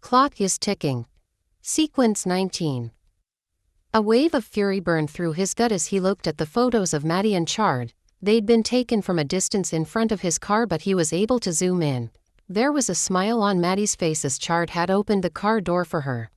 Clock is ticking. Sequence 19. A wave of fury burned through his gut as he looked at the photos of Mattie and Chard. They'd been taken from a distance in front of his car, but he was able to zoom in. There was a smile on Mattie's face as Chard had opened the car door for her.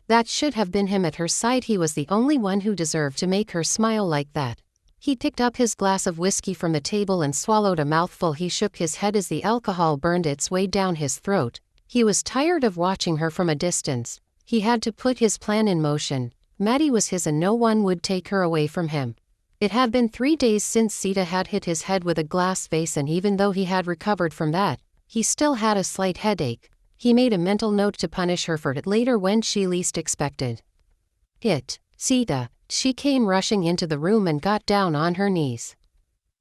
That should have been him at her side. He was the only one who deserved to make her smile like that. He picked up his glass of whiskey from the table and swallowed a mouthful. He shook his head as the alcohol burned its way down his throat. He was tired of watching her from a distance. He had to put his plan in motion. Mattie was his and no one would take her away from him. It had been 3 days since Zita had hit his head with a glass vase, and even though he had recovered from that, he still had a slight headache. He made a mental note to punish her for it later when she least expected it. Zita. She came rushing into the room and got down on her knees.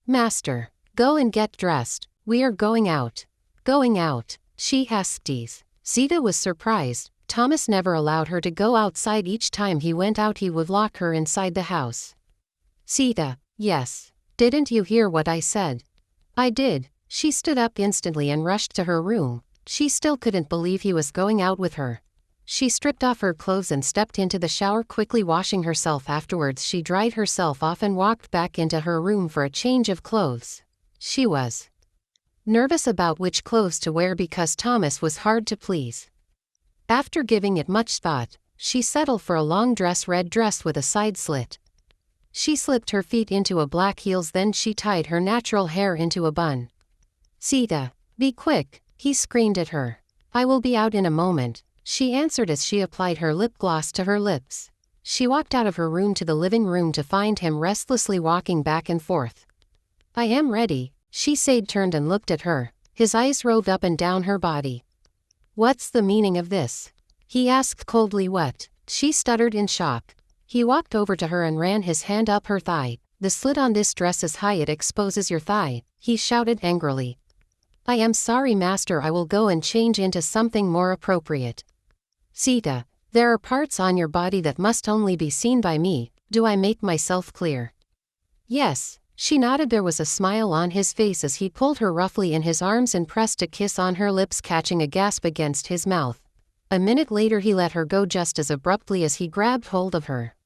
"Master, go and get dressed. We are going out." "Going out?" she asked. Zita was surprised. Thomas never allowed her to go outside. Each time he went out, he would lock her inside the house. "Zita, yes. Didn't you hear what I said?" "I did." She stood up instantly and rushed to her room. She still couldn't believe he was going out with her. She stripped off her clothes and stepped into the shower, quickly washing herself. Afterwards, she dried herself off and walked back into her room for a change of clothes. She was nervous about which clothes to wear because Thomas was hard to please. After giving it much thought, she settled for a long red dress with a side slit. She slipped her feet into a black heels, then she tied her natural hair into a bun. "Zita, be quick," he screamed at her. "I will be out in a moment," she answered as she applied her lip gloss to her lips. She walked out of her room to the living room to find him restlessly walking back and forth. "I am ready," she said, turned and looked at her. His eyes roved up and down her body. "What's the meaning of this?" he asked coldly. "What?" she stuttered in shock. He walked over to her and ran his hand up her thigh. "The slit on this dress is high, it exposes your thigh," he shouted angrily. "I am sorry, master. I will go and change into something more appropriate." "Zita, there are parts on your body that must only be seen by me. Do I make myself clear?" "Yes." She nodded. There was a smile on his face as he pulled her roughly in his arms and pressed a kiss on her lips, catching a gasp against his mouth. A minute later he let her go just as abruptly as he grabbed hold of her.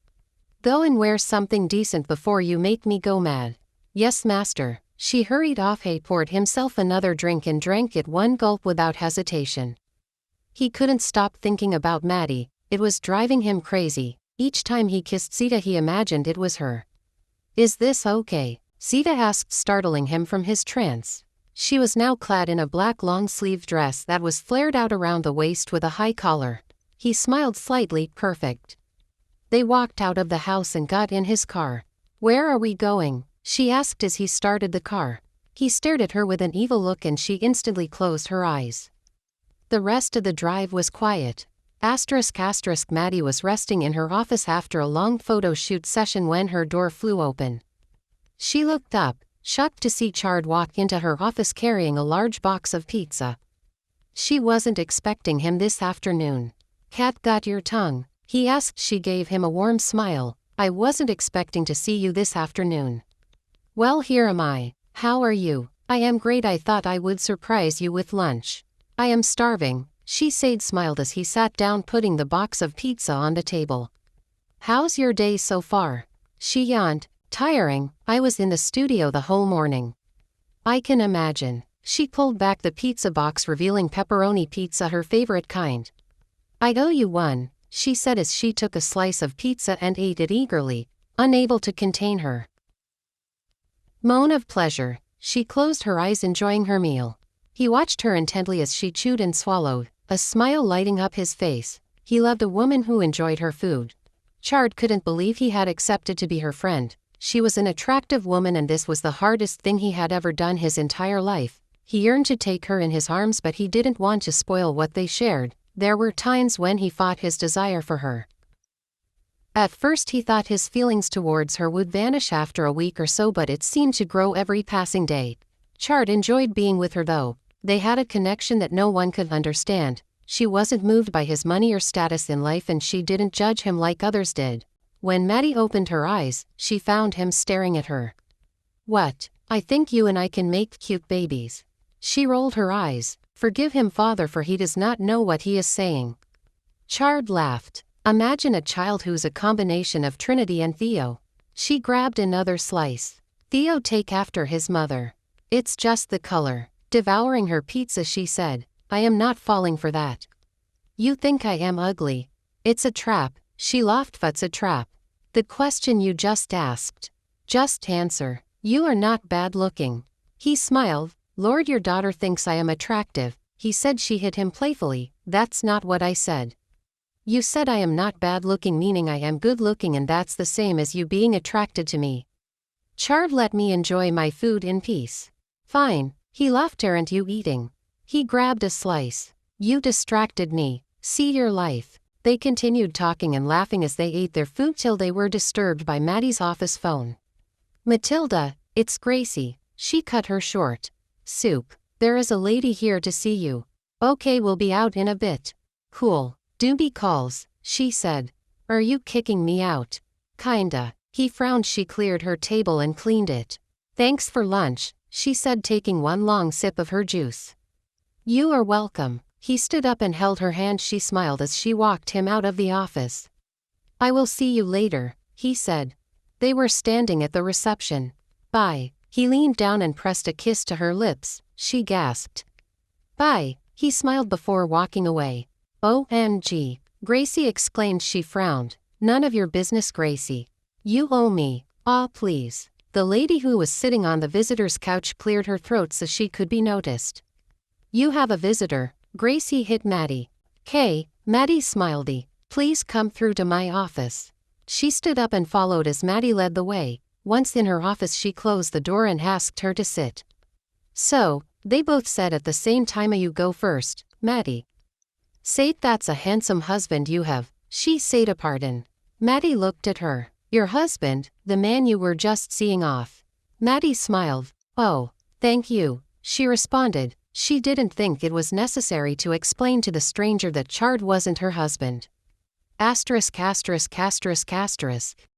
"Go and wear something decent before you make me go mad." "Yes, master." She hurried off. He poured himself another drink and drank it one gulp without hesitation. He couldn't stop thinking about Mattie. It was driving him crazy. Each time he kissed Zita, he imagined it was her. "Is this okay?" Zita asked, startling him from his trance. She was now clad in a black long-sleeved dress that was flared out around the waist with a high collar. He smiled slightly. "Perfect." They walked out of the house and got in his car. "Where are we going?" she asked as he started the car. He stared at her with an evil look and she instantly closed her eyes. The rest of the drive was quiet. **** Mattie was resting in her office after a long photo shoot session when her door flew open. She looked up, shocked to see Chard walk into her office carrying a large box of pizza. She wasn't expecting him this afternoon. "Cat got your tongue?" he asked. She gave him a warm smile. "I wasn't expecting to see you this afternoon." "Well, here am I. How are you?" "I am great. I thought I would surprise you with lunch." "I am starving," she said, smiled as he sat down, putting the box of pizza on the table. "How's your day so far?" She yawned. "Tiring. I was in the studio the whole morning." "I can imagine." She pulled back the pizza box, revealing pepperoni pizza, her favorite kind. "I owe you one," she said as she took a slice of pizza and ate it eagerly, unable to contain her moan of pleasure. She closed her eyes, enjoying her meal. He watched her intently as she chewed and swallowed, a smile lighting up his face. He loved a woman who enjoyed her food. Chard couldn't believe he had accepted to be her friend. She was an attractive woman, and this was the hardest thing he had ever done his entire life. He yearned to take her in his arms, but he didn't want to spoil what they shared. There were times when he fought his desire for her. At first he thought his feelings towards her would vanish after a week or so, but it seemed to grow every passing day. Chard enjoyed being with her though. They had a connection that no one could understand. She wasn't moved by his money or status in life, and she didn't judge him like others did. When Mattie opened her eyes, she found him staring at her. "What? I think you and I can make cute babies." She rolled her eyes. Forgive him, father, for he does not know what he is saying. Chard laughed. Imagine a child who's a combination of Trinity and Theo. She grabbed another slice. Theo, take after his mother. It's just the color. Devouring her pizza, she said, I am not falling for that. You think I am ugly? It's a trap, she laughed. What's a trap? The question you just asked. Just answer. You are not bad looking. He smiled. Lord, your daughter thinks I am attractive, he said. She hit him playfully. That's not what I said. You said I am not bad looking, meaning I am good looking, and that's the same as you being attracted to me. Chard, let me enjoy my food in peace. Fine, he laughed. Aren't you eating? He grabbed a slice. You distracted me. See your life. They continued talking and laughing as they ate their food till they were disturbed by Mattie's office phone. Matilda, it's Gracie. She cut her short. Soup, there is a lady here to see you. Okay, we'll be out in a bit. Cool. Doobie calls, she said. Are you kicking me out? Kinda. He frowned. She cleared her table and cleaned it. Thanks for lunch, she said, taking one long sip of her juice. You are welcome. He stood up and held her hand. She smiled as she walked him out of the office. I will see you later, he said. They were standing at the reception. Bye. He leaned down and pressed a kiss to her lips. She gasped. Bye, he smiled before walking away. OMG, Gracie exclaimed. She frowned. None of your business, Gracie. You owe me. Aw, please. The lady who was sitting on the visitor's couch cleared her throat so she could be noticed. You have a visitor. Gracie hit Mattie. K, Mattie smiled. Please come through to my office. She stood up and followed as Mattie led the way. Once in her office, she closed the door and asked her to sit. So, they both said at the same time, you go first, Mattie. Said, that's a handsome husband you have, she said. Pardon. Mattie looked at her. Your husband, the man you were just seeing off. Mattie smiled. Oh, thank you, she responded. She didn't think it was necessary to explain to the stranger that Chard wasn't her husband. *******.